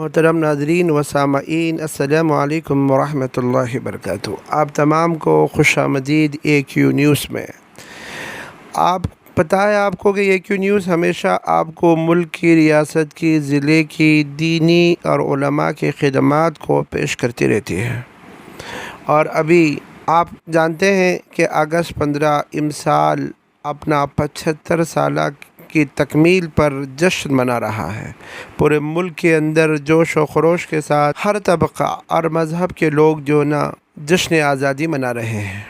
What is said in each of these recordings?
محترم ناظرین و سامعین، السلام علیکم ورحمۃ اللہ وبرکاتہ۔ آپ تمام کو خوش آمدید AQ نیوز میں۔ آپ پتہ ہے آپ کو کہ AQ نیوز ہمیشہ آپ کو ملک کی، ریاست کی، ضلع کی دینی اور علماء کی خدمات کو پیش کرتی رہتی ہے۔ اور ابھی آپ جانتے ہیں کہ اگست 15 امسال اپنا 75 سالہ کی تکمیل پر جشن منا رہا ہے۔ پورے ملک کے اندر جوش و خروش کے ساتھ ہر طبقہ اور مذہب کے لوگ جو نا جشن آزادی منا رہے ہیں۔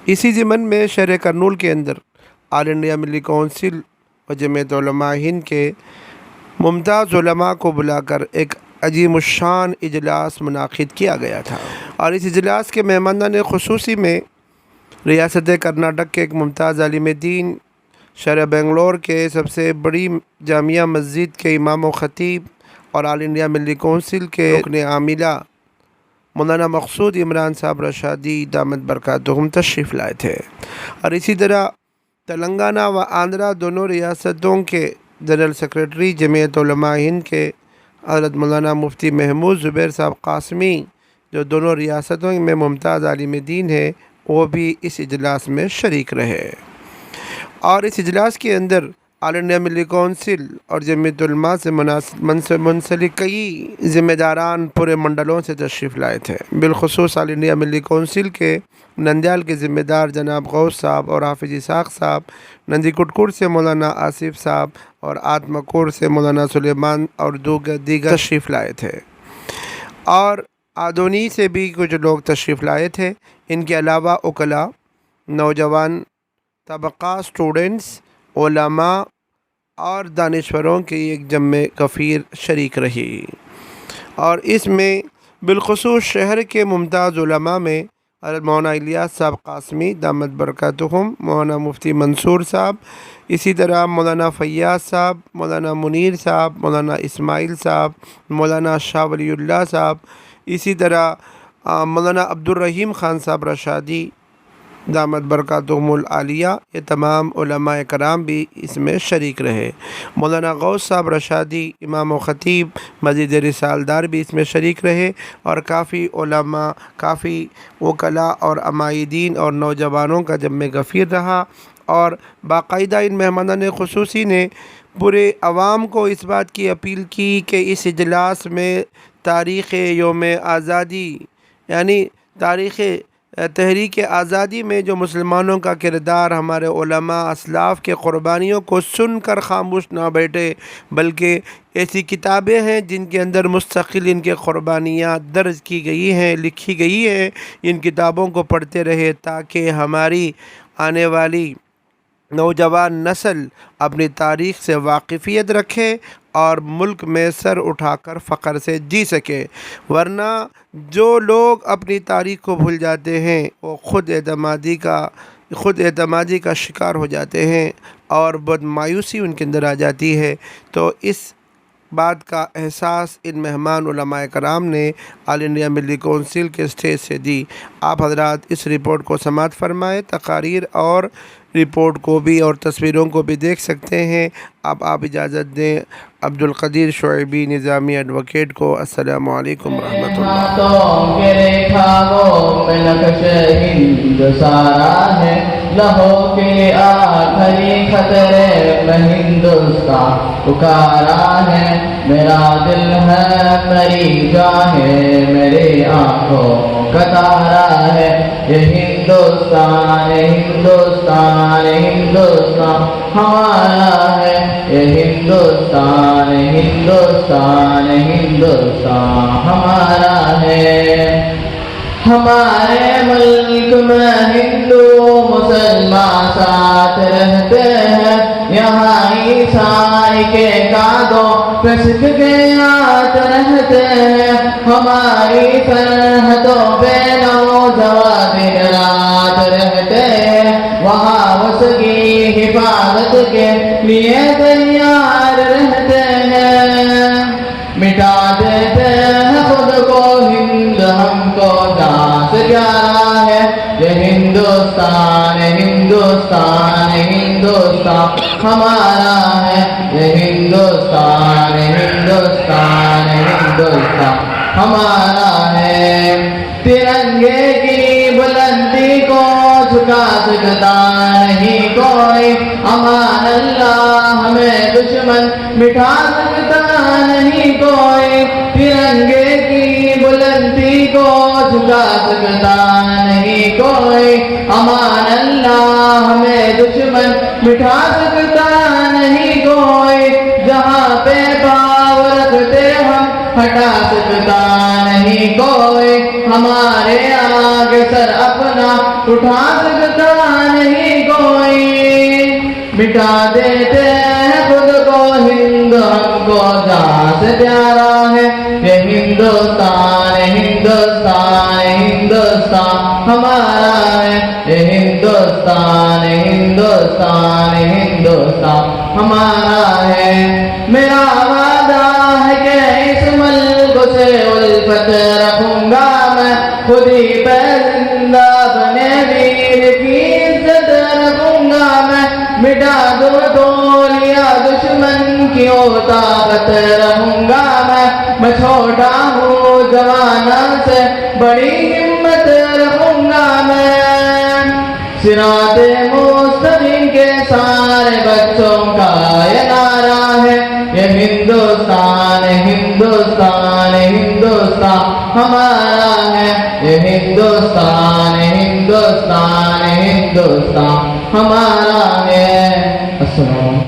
اسی ضمن میں شہر کرنول کے اندر آل انڈیا ملی کونسل و جمعیت علماء ہند کے ممتاز علماء کو بلا کر ایک عظیم الشان اجلاس منعقد کیا گیا تھا، اور اس اجلاس کے مہمانان خصوصی میں ریاست کرناٹک کے ایک ممتاز عالم دین، شہر بنگلور کے سب سے بڑی جامعہ مسجد کے امام و خطیب اور آل انڈیا ملی کونسل کے رکن عاملہ مولانا مقصود عمران صاحب رشادی دامت برکاتہم تشریف لائے تھے۔ اور اسی طرح تلنگانہ و آندھرا دونوں ریاستوں کے جنرل سیکریٹری جمعیت علماء ہند کے حضرت مولانا مفتی محمود زبیر صاحب قاسمی، جو دونوں ریاستوں میں ممتاز عالم دین ہیں، وہ بھی اس اجلاس میں شریک رہے۔ اور اس اجلاس کے اندر آل انڈیا ملی کونسل اور جمعیت علماء سے منسلک کئی ذمہ داران پورے منڈلوں سے تشریف لائے تھے۔ بالخصوص آل انڈیا ملی کونسل کے نندیال کے ذمہ دار جناب غوث صاحب اور حافظ اسحاق صاحب، نندی کٹکور سے مولانا آصف صاحب اور آتمکور سے مولانا سلیمان اور دیگر تشریف لائے تھے۔ اور آدونی سے بھی کچھ لوگ تشریف لائے تھے۔ ان کے علاوہ وکلاء، نوجوان طبقہ، اسٹوڈنٹس، علماء اور دانشوروں کی ایک جمع کثیر شریک رہی۔ اور اس میں بالخصوص شہر کے ممتاز علماء میں حضرت مولانا الیاس صاحب قاسمی دامت برکاتہم، مولانا مفتی منصور صاحب، اسی طرح مولانا فیاض صاحب، مولانا منیر صاحب، مولانا اسماعیل صاحب، مولانا شاہ ولی اللہ صاحب، اسی طرح مولانا عبدالرحیم خان صاحب رشادی دامت برکاتہم العالیہ، یہ تمام علماء کرام بھی اس میں شریک رہے۔ مولانا غوث صاحب رشادی امام و خطیب مسجد رسالدار بھی اس میں شریک رہے، اور کافی علماء، کافی وکلاء اور عمائدین اور نوجوانوں کا جمع غفیر رہا۔ اور باقاعدہ ان مہمانان خصوصی نے پورے عوام کو اس بات کی اپیل کی کہ اس اجلاس میں تاریخ یوم آزادی، یعنی تاریخ تحریک آزادی میں جو مسلمانوں کا کردار، ہمارے علماء اسلاف کے قربانیوں کو سن کر خاموش نہ بیٹھے، بلکہ ایسی کتابیں ہیں جن کے اندر مستقل ان کے قربانیاں درج کی گئی ہیں، لکھی گئی ہیں، ان کتابوں کو پڑھتے رہے تاکہ ہماری آنے والی نوجوان نسل اپنی تاریخ سے واقفیت رکھے اور ملک میں سر اٹھا کر فخر سے جی سکے۔ ورنہ جو لوگ اپنی تاریخ کو بھول جاتے ہیں وہ خود اعتمادی کا شکار ہو جاتے ہیں، اور بہت مایوسی ان کے اندر آ جاتی ہے۔ تو اس بات کا احساس ان مہمان علماء کرام نے آل انڈیا ملی کونسل کے اسٹیج سے دی۔ آپ حضرات اس رپورٹ کو سماعت فرمائے، تقاریر اور رپورٹ کو بھی اور تصویروں کو بھی دیکھ سکتے ہیں۔ اب آپ اجازت دیں عبدالقدیر شعیبی نظامی ایڈوکیٹ کو۔ السلام علیکم ورحمۃ لہو کے آخری خطرے میں ہندوستان پکارا ہے، میرا دل ہے میری جان ہے، میری آنکھوں کا تارا ہے، یہ ہندوستان ہندوستان ہندوستان ہمارا ہے، یہ ہندوستان ہندوستان ہندوستان ہمارا ہے۔ ہمارے ملک میں ہندو مسلمان ساتھ رہتے ہیں، یہاں عیسائی کے کاندھوں پہ سکھ کے ہاتھ رہتے ہیں، ہماری سرحدوں پہ نوجوان دن رات رہتے ہیں، وہاں اس کی حفاظت کے لیے تیار رہتے ہیں، مٹا دیتے ہیں خود کو ہند، ہم کو جان سے پیارا ہے، یہ ہندوستان ہندوستان ہندوستان ہمارا ہے، یہ ہندوستان ہندوستان ہندوستان ہمارا ہے۔ ترنگے کی بلندی کو جھکا سکتا نہیں کوئی، امان اللہ ہمیں دشمن مٹھا سکتا نہیں کوئی، ترنگے کی بلندی کو جھکا سکتا نہیں کوئی، امان اللہ ہمیں دشمن مٹھا سکتا نہیں کوئی، جہاں پہ پاؤں رکھتے ہم ہٹا سکتا نہیں کوئی، ہمارے آگے سر اپنا اٹھا سکتا نہیں کوئی، مٹا دیتے ہیں خود کو ہند ہم کو جہاں سے پیارا ہے یہ ہندوستان، ہندوستان ہندوستان ہمارا ہے، یہ ہندوستان ہندوستان ہندوستان ہمارا ہے۔ میرا وعدہ ہے کہ اس ملک سے الفت رکھوں گا میں، خود ہی پہ زندہ بنے ویر کی عزت رکھوں گا میں، مٹا دو گولیاں دشمن کی طاقت رہوں گا میں چھوٹا ہوں جوانوں سے بڑی ہمت رکھوں گا میں، صراط مستقیم کے سارے بچوں کا یہ نعرہ ہے، یہ ہندوستان ہندوستان ہندوستان ہمارا ہے، یہ ہندوستان ہندوستان ہندوستان ہمارا ہے۔ السلام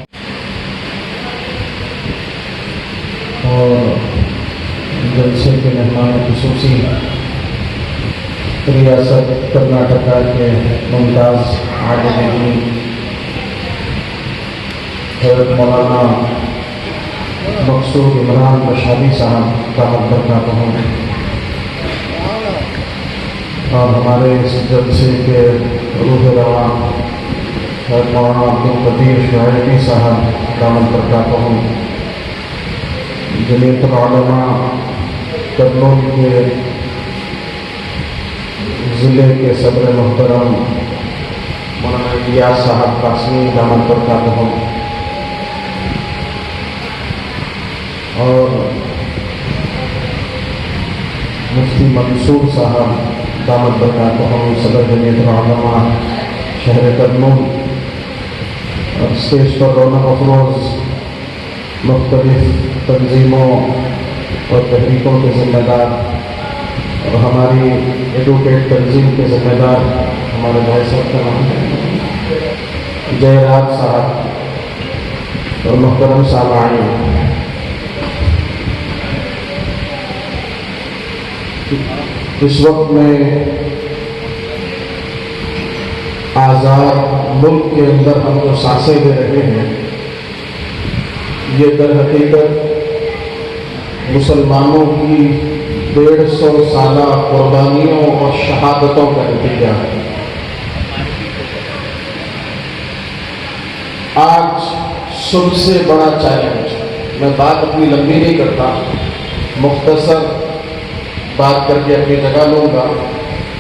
اور جلسے کے مہمان خصوصی ریاست کرناٹکا کے ممتاز عالم دین حضرت مولانا مقصود عمران بشاری صاحب دامت برکاتہ ہوں، اور ہمارے اس جلسے کے روح رواں حضرت مولانا عبدالقدیر شعیبی صاحب دامت برکاتہ ہوں، جمیعت العلماء کرنول کے ضلع کے صدر محترم مولانا الیاس صاحب قاسمی دامت برکاتہ ہوں، اور مفتی منصور صاحب دامت برکاتہ ہوں صدر جمیعت العلماء شہر کرنول، اور اسٹیج پر رونق افروز مختلف تنظیموں اور تحریکوں کے ذمہ دار اور ہماری ایڈوکیٹ تنظیم کے ذمہ دار ہمارے بھائی صاحب کا نام جے راج صاحب اور محترم سامعین، اس وقت میں آزاد ملک کے اندر ہم جو سانسیں لے رہے ہیں، یہ در حقیقت مسلمانوں کی 150 سالہ قربانیوں اور شہادتوں کا نتیجہ ہے۔ آج سب سے بڑا چیلنج، میں بات اپنی لمبی نہیں کرتا، مختصر بات کر کے اپنی جگہ لوں گا،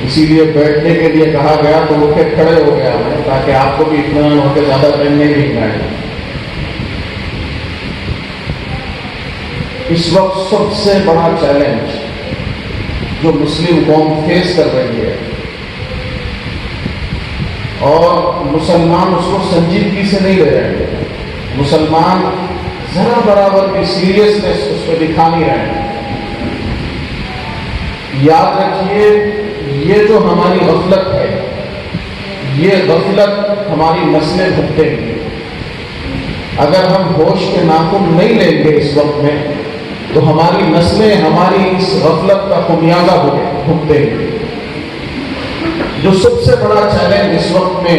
اسی لیے بیٹھنے کے لیے کہا گیا تو اٹھ کے کھڑے ہو گیا میں، تاکہ آپ کو بھی اطمینان ہو کے زیادہ ٹائم نہیں دیکھنا ہے۔ اس وقت سب سے بڑا چیلنج جو مسلم قوم فیس کر رہی ہے، اور مسلمان اس کو سنجیدگی سے نہیں لے رہے ہیں، مسلمان ذرا برابر کی سیریسنس اس پہ دکھا نہیں رہے ہیں۔ یاد رکھیے، یہ جو ہماری غفلت ہے، یہ غفلت ہماری نسلیں بھگتیں گی۔ اگر ہم ہوش کے ناخن نہیں لیں گے اس وقت میں، تو ہماری نسلیں ہماری اس غفلت کا خمیازہ بھگتیں گی۔ جو سب سے بڑا چیلنج اس وقت میں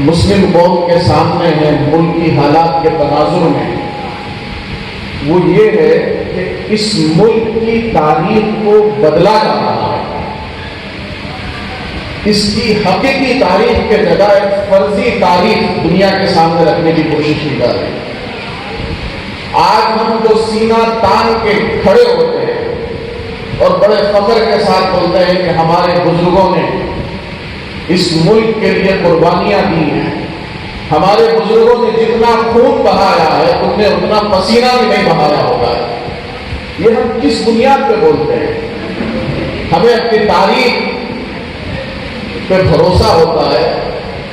مسلم قوم کے سامنے ہے ملک کی حالات کے تناظر میں، وہ یہ ہے کہ اس ملک کی تاریخ کو بدلا جا رہا ہے۔ اس کی حقیقی تاریخ کے جگہ ایک فرضی تاریخ دنیا کے سامنے رکھنے کی کوشش کی جا رہی ہے۔ آج ہم جو سینہ تان کے کھڑے ہوتے ہیں اور بڑے فخر کے ساتھ بولتے ہیں کہ ہمارے بزرگوں نے اس ملک کے لیے قربانیاں دی ہیں، ہمارے بزرگوں نے جتنا خون بہایا ہے انہیں اتنا پسینہ بھی نہیں بہایا ہوگا، یہ ہم کس بنیاد پہ بولتے ہیں؟ ہمیں اپنی تاریخ پہ بھروسہ ہوتا ہے،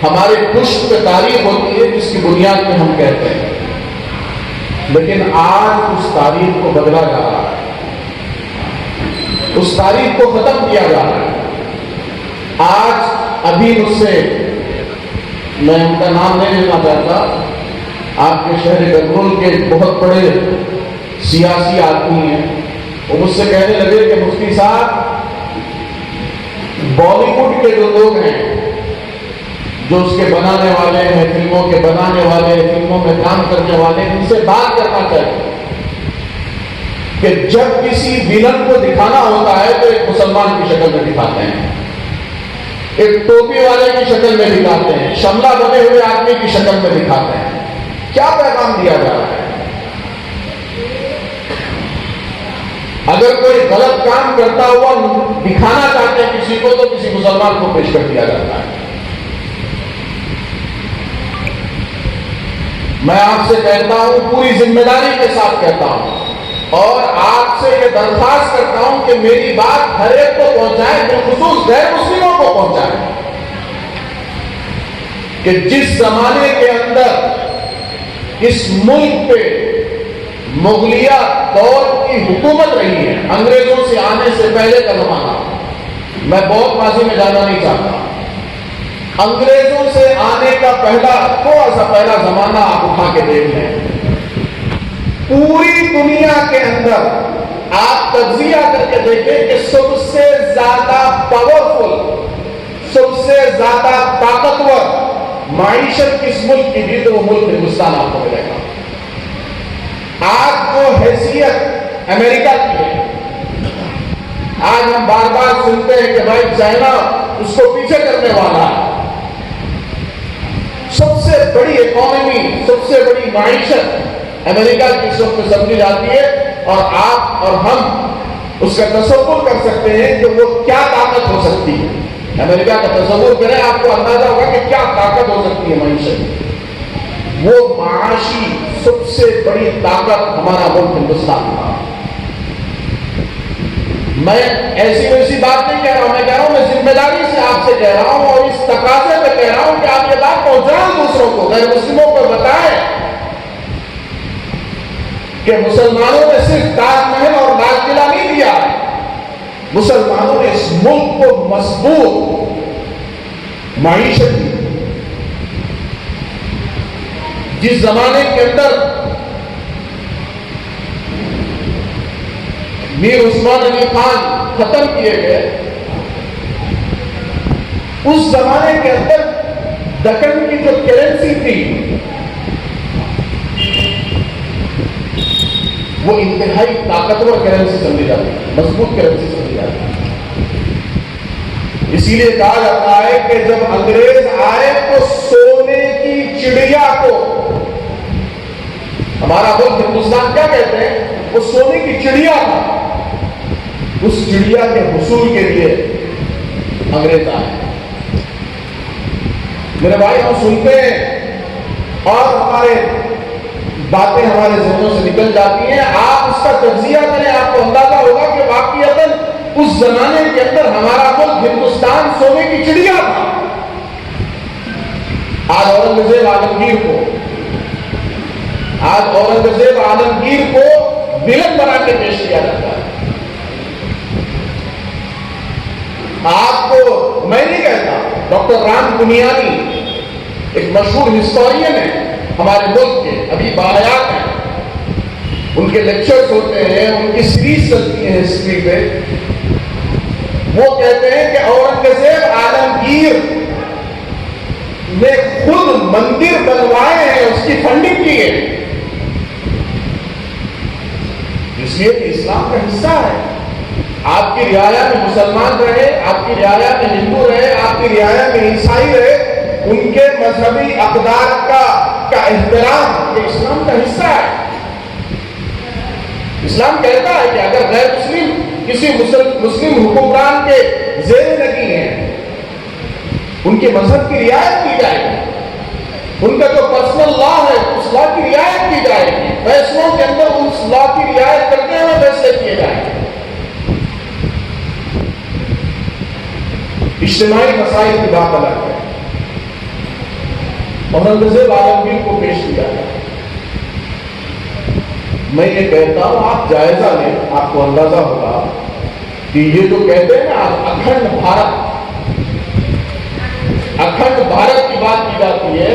ہمارے پشت پہ تاریخ ہوتی ہے جس کی بنیاد پہ ہم کہتے ہیں، لیکن آج اس تاریخ کو بدلا جا رہا ہے، اس تاریخ کو ختم کیا جا رہا ہے۔ آج ابھی مجھ سے، میں ان کا نام نہیں لینا چاہتا، آپ کے شہر گرگرول کے بہت بڑے سیاسی آدمی ہیں، وہ مجھ سے کہنے لگے کہ مفتی صاحب، بالی ووڈ کے جو لوگ ہیں، جو اس کے بنانے والے ہیں، فلموں کے بنانے والے، فلموں میں کام کرنے والے، ان سے بات کرنا چاہیے کہ جب کسی ویلن کو دکھانا ہوتا ہے تو ایک مسلمان کی شکل میں دکھاتے ہیں، ایک ٹوپی والے کی شکل میں دکھاتے ہیں، شملہ بنے ہوئے آدمی کی شکل میں دکھاتے ہیں۔ کیا پیغام دیا جا رہا ہے؟ اگر کوئی غلط کام کرتا ہوا دکھانا چاہتے ہیں کسی کو، تو کسی مسلمان کو پیش کر دیا جاتا ہے۔ میں آپ سے کہتا ہوں، پوری ذمہ داری کے ساتھ کہتا ہوں، اور آپ سے یہ درخواست کرتا ہوں کہ میری بات ہر ایک کو پہنچائیں، بالخصوص غیر مسلموں کو پہنچائیں، کہ جس زمانے کے اندر اس ملک پہ مغلیہ دور کی حکومت رہی ہے، انگریزوں سے آنے سے پہلے کا زمانہ، میں بہت ماضی میں جانا نہیں چاہتا، انگریزوں سے آنے کا تھوڑا سا پہلا زمانہ آپ اٹھا کے دیکھ لیں، پوری دنیا کے اندر آپ تجزیہ کر کے دیکھیں کہ سب سے زیادہ پاورفل، سب سے زیادہ طاقتور معیشت کس ملک کی بھی، تو وہ ملک ہندوستان آپ کو ملے گا۔ آج جو حیثیت امریکہ کی ہے، آج ہم بار بار سنتے ہیں کہ بھائی چائنا اس کو پیچھے کرنے والا ہے، سب سے بڑی اکانومی، سب سے بڑی معیشت امریکہ کی اس وقت سمجھی جاتی ہے، اور آپ اور ہم اس کا تصور کر سکتے ہیں کہ وہ کیا طاقت ہو سکتی ہے۔ امریکہ کا تصور کریں، آپ کو اندازہ ہوگا کہ کیا طاقت ہو سکتی ہے معیشت۔ وہ معاشی سب سے بڑی طاقت ہمارا ملک ہندوستان کا۔ میں ایسی ویسی بات نہیں کہہ رہا ہوں، میں کہہ رہا ہوں، میں ذمہ داری سے آپ سے کہہ رہا ہوں، اور اس تقاضے پہ کہہ رہا ہوں کہ آپ یہ بات پہنچائیں دوسروں کو، غیر مسلموں کو بتائیں کہ مسلمانوں نے صرف تاج محل اور لال قلعہ نہیں دیا ہے، مسلمانوں نے اس ملک کو مضبوط معیشت دی۔ جس زمانے کے اندر میر عثمان علی خان ختم کیے گئے، اس زمانے کے اندر دکن کی جو کرنسی تھی وہ انتہائی طاقتور کرنسی سمجھی جاتی ہے، مضبوط کرنسی سمجھی جاتی ہے۔ اسی لیے کہا جاتا ہے کہ جب انگریز آئے تو سونے کی چڑیا کو، ہمارا ملک ہندوستان کیا کہتے ہیں، وہ سونے کی چڑیا تھا، اس چڑیا کے حصول کے لیے انگریز آئے۔ میرے بھائی، ہم سنتے ہیں اور ہمارے باتیں ہمارے ذہنوں سے نکل جاتی ہیں، آپ اس کا تجزیہ کریں، آپ کو اندازہ ہوگا کہ واقعتاً اس زمانے کے اندر ہمارا ملک ہندوستان سونے کی چڑیا تھا۔ آج اورنگزیب عالمگیر کو ولن بنا کے پیش کیا جاتا ہے۔ آپ کو میں نہیں کہتا، ڈاکٹر رام کنیانی ایک مشہور ہسٹورین ہے ہمارے ملک کے، ابھی باحیات ہیں، ان کے لیکچرز ہوتے ہیں، ان کی سیریز چلتی ہے ہسٹری پہ، وہ کہتے ہیں کہ اورنگزیب عالمگیر نے خود مندر بنوائے ہیں، اس کی فنڈنگ کی ہے، اس لیے کہ اسلام کا حصہ ہے۔ آپ کی رعایا میں مسلمان رہے، آپ کی رعایا میں ہندو رہے، آپ کی رعایا میں عیسائی رہے، ان کے مذہبی اقدار کا احترام یہ اسلام کا حصہ ہے۔ اسلام کہتا ہے کہ اگر غیر مسلم کسی مسلم حکمران کے زیر لگی ہیں، ان کے مذہب کی رعایت کی جائے گی، ان کا جو پرسنل لا ہے اس لا کی رعایت کی جائے، فیصلوں کے اندر اس لا کی رعایت کرتے ہوئے فیصلے کیے جائیں۔ اجتماعی مسائل کی بات الگ ہے، اورنگزیب عالمگیر کو پیش کیا ہے۔ میں یہ کہتا ہوں آپ جائزہ لیں، آپ کو اندازہ ہوگا کہ یہ جو کہتے ہیں نا اکھنڈ بھارت کی بات کی جاتی ہے،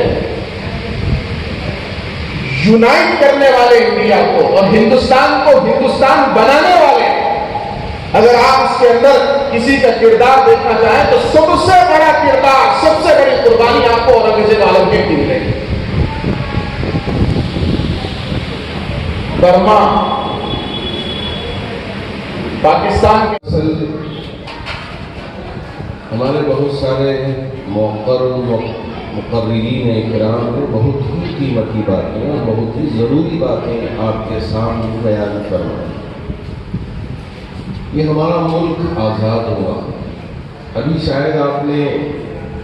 یونائٹ کرنے والے انڈیا کو اور ہندوستان کو ہندوستان بنانے والے، اگر آپ اس کے اندر کسی کا کردار دیکھنا چاہیں تو سب سے بڑا کردار، سب سے بڑی قربانی آپ کو اورنگزیب عالمگیر کی ملے گی۔ برما پاکستان کے ہمارے بہت سارے موقر مقررین اکرام نے بہت ہی قیمتی باتیں اور بہت ہی ضروری باتیں آپ کے سامنے بیان کروائی۔ یہ ہمارا ملک آزاد ہوا، ابھی شاید آپ نے،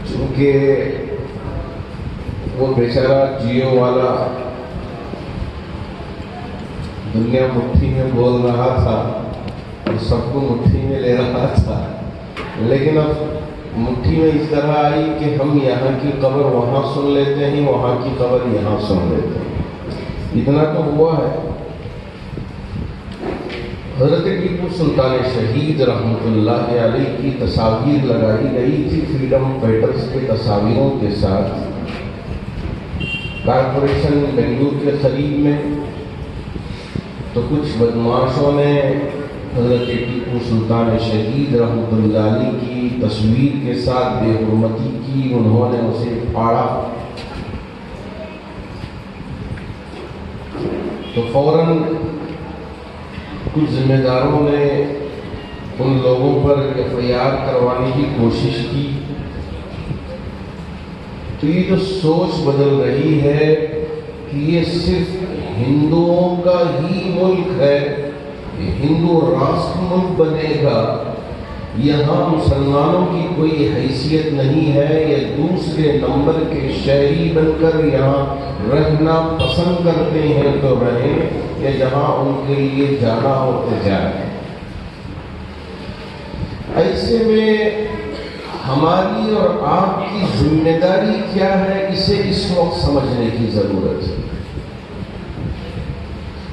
چونکہ وہ بیچارہ جیو والا دنیا مٹھی میں بول رہا تھا اور سب کو مٹھی میں لے رہا تھا، لیکن اب مٹھی میں اس طرح آئی کہ ہم یہاں کی خبر وہاں سن لیتے ہیں، وہاں کی خبر یہاں سن لیتے ہیں۔ اتنا تو ہوا ہے، حضرت ٹیپو سلطان شہید رحمۃ اللہ علیہ کی تصاویر لگائی گئی تھی فریڈم فائٹرز کے تصاویروں کے ساتھ کارپوریشن بنگلور کے قریب میں، تو کچھ بدماشوں نے حضرت ٹیپو سلطان شہید رحمۃ اللہ علیہ کی تصویر کے ساتھ بے حرمتی کی، انہوں نے اسے پھاڑا، تو فوراً کچھ ذمہ داروں نے ان لوگوں پر FIR کروانے کی کوشش کی۔ تو یہ جو سوچ بدل رہی ہے کہ یہ صرف ہندوؤں کا ہی ملک ہے، ہندو راشٹر ملک بنے گا، یہاں مسلمانوں کی کوئی حیثیت نہیں ہے، یہ دوسرے نمبر کے شہری بن کر یہاں رہنا پسند کرتے ہیں تو رہیں، یا جہاں ان کے لیے جانا ہو تو جائیں۔ ایسے میں ہماری اور آپ کی ذمہ داری کیا ہے، اسے اس وقت سمجھنے کی ضرورت ہے۔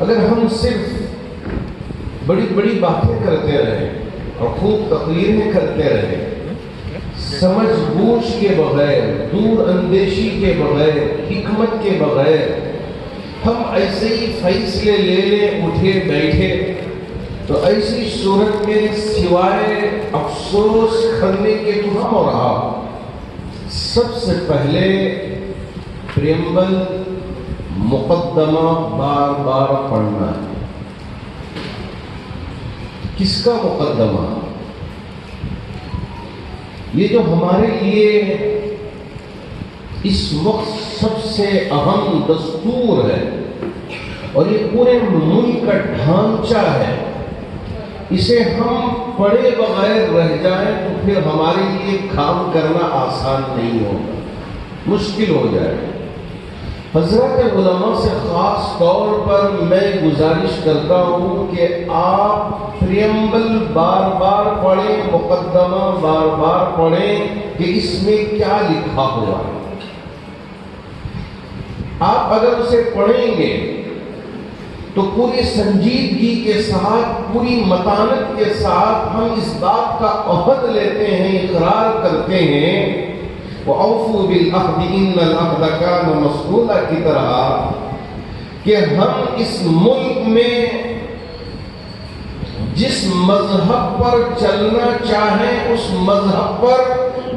اگر ہم صرف بڑی بڑی باتیں کرتے رہیں اور خوب تقریریں کرتے رہیں، سمجھ بوجھ کے بغیر، دور اندیشی کے بغیر، حکمت کے بغیر ہم ایسے ہی فیصلے لے لیں اٹھے بیٹھے، تو ایسی صورت میں سوائے افسوس کرنے کے تو ہم اور آپ سب سے پہلے پریمبل مقدمہ بار بار پڑھنا ہے۔ کس کا مقدمہ؟ یہ جو ہمارے لیے اس وقت سب سے اہم دستور ہے اور یہ پورے ملک کا ڈھانچہ ہے، اسے ہم پڑھے بغیر رہ جائیں تو پھر ہمارے لیے کام کرنا آسان نہیں ہوگا، مشکل ہو جائے گا۔ حضرات علماء سے خاص طور پر میں گزارش کرتا ہوں کہ آپ پریمبل بار بار پڑھیں، مقدمہ بار بار پڑھیں کہ اس میں کیا لکھا ہوا ہے۔ آپ اگر اسے پڑھیں گے تو پوری سنجیدگی کے ساتھ، پوری متانت کے ساتھ ہم اس بات کا عہد لیتے ہیں، اقرار کرتے ہیں وَأَوْفُوا بِالْعَهْدِ إِنَّ الْعَهْدَ كَانَ مَسْئُولًا کی طرح، کہ ہم اس ملک میں جس مذہب پر چلنا چاہیں اس مذہب پر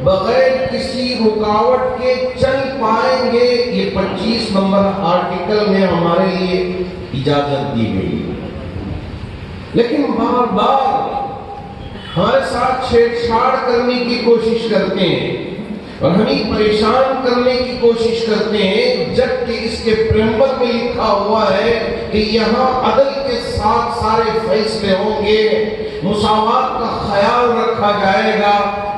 بغیر کسی رکاوٹ کے چل پائیں گے، یہ 25 نمبر آرٹیکل میں ہمارے لیے اجازت دی گئی۔ لیکن بار بار ہمارے ساتھ چھیڑ چھاڑ کرنے کی کوشش کرتے ہیں اور ہمیں پریشان کرنے کی کوشش کرتے ہیں، جبکہ اس کے پریمبل میں لکھا ہوا ہے کہ یہاں عدل کے ساتھ سارے فیصلے ہوں گے، مساوات کا خیال رکھا جائے گا،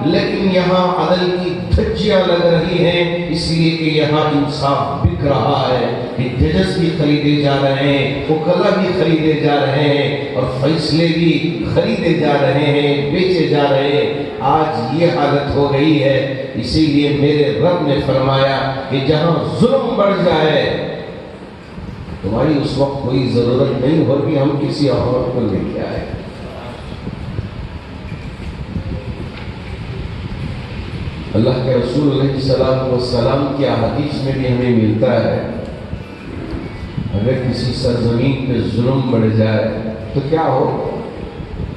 لیکن یہاں عدل کی دھجیاں خوشیاں لگ رہی ہیں اس لیے کہ یہاں انصاف بک رہا ہے، کہ ججز بھی خریدے جا رہے ہیں، وکلا بھی خریدے جا رہے ہیں، اور فیصلے بھی خریدے جا رہے ہیں، بیچے جا رہے ہیں۔ آج یہ حالت ہو گئی ہے، اسی لیے میرے رب نے فرمایا کہ جہاں ظلم بڑھ جائے تمہاری اس وقت کوئی ضرورت نہیں ہوگی ہم کسی عورت کو لے کے آئے۔ اللہ کے رسول علیہ السلام کی حدیث میں بھی ہمیں ملتا ہے اگر کسی سرزمین پہ ظلم بڑھ جائے تو کیا ہو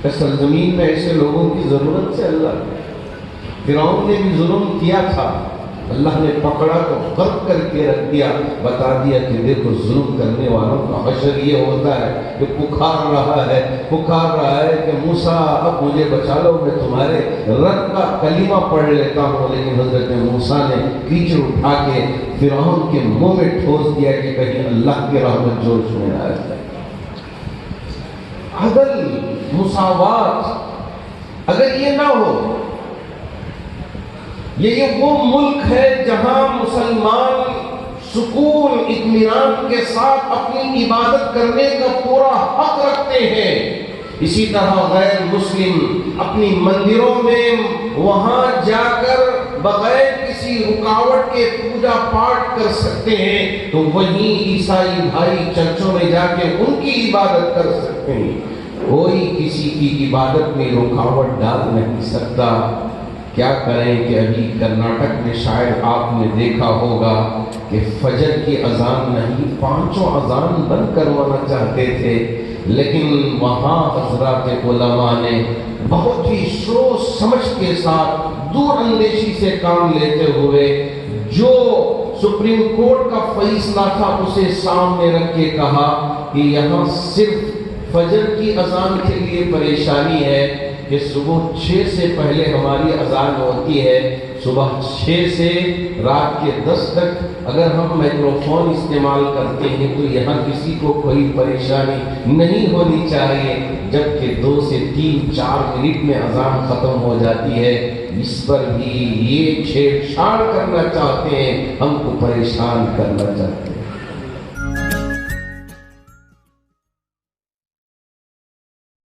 کہ سرزمین میں ایسے لوگوں کی ضرورت سے اللہ فرعون نے بھی ظلم کیا تھا، اللہ نے پکڑا تو غرق کر کے رکھ دیا، بتا دیا کہ دیکھو ظلم کرنے والوں کا حشر یہ ہوتا ہے کہ پکار رہا ہے کہ موسیٰ اب مجھے بچا لو، میں تمہارے رب کا کلمہ پڑھ لیتا ہوں، لیکن حضرت موسیٰ نے کیچڑ اٹھا کے فرعون کے منہ میں ٹھوس دیا کہ کہیں اللہ کی رحمت جوش میں آ جائے۔ عدل، مساوات، اگر یہ نہ ہو، یہ وہ ملک ہے جہاں مسلمان سکون اطمینان کے ساتھ اپنی عبادت کرنے کا پورا حق رکھتے ہیں، اسی طرح غیر مسلم اپنی مندروں میں وہاں جا کر بغیر کسی رکاوٹ کے پوجا پاٹ کر سکتے ہیں، تو وہیں عیسائی بھائی چرچوں میں جا کے ان کی عبادت کر سکتے ہیں، کوئی کسی کی عبادت میں رکاوٹ ڈال نہیں سکتا۔ کیا کریں کہ ابھی کرناٹک میں شاید آپ نے دیکھا ہوگا کہ فجر کی اذان نہیں 5 اذان بند کروانا چاہتے تھے، لیکن وہاں حضرات علماء نے بہت ہی سوچ سمجھ کے ساتھ دور اندیشی سے کام لیتے ہوئے جو سپریم کورٹ کا فیصلہ تھا اسے سامنے رکھ کے کہا کہ یہاں صرف فجر کی اذان کے لیے پریشانی ہے کہ صبح 6 سے پہلے ہماری اذان ہوتی ہے، صبح 6 سے رات کے 10 تک اگر ہم مائکروفون استعمال کرتے ہیں تو یہاں کسی کو کوئی پریشانی نہیں ہونی چاہیے، جبکہ 2 سے 3-4 منٹ میں اذان ختم ہو جاتی ہے۔ اس پر بھی یہ چھیڑ چھاڑ کرنا چاہتے ہیں، ہم کو پریشان کرنا چاہتے ہیں۔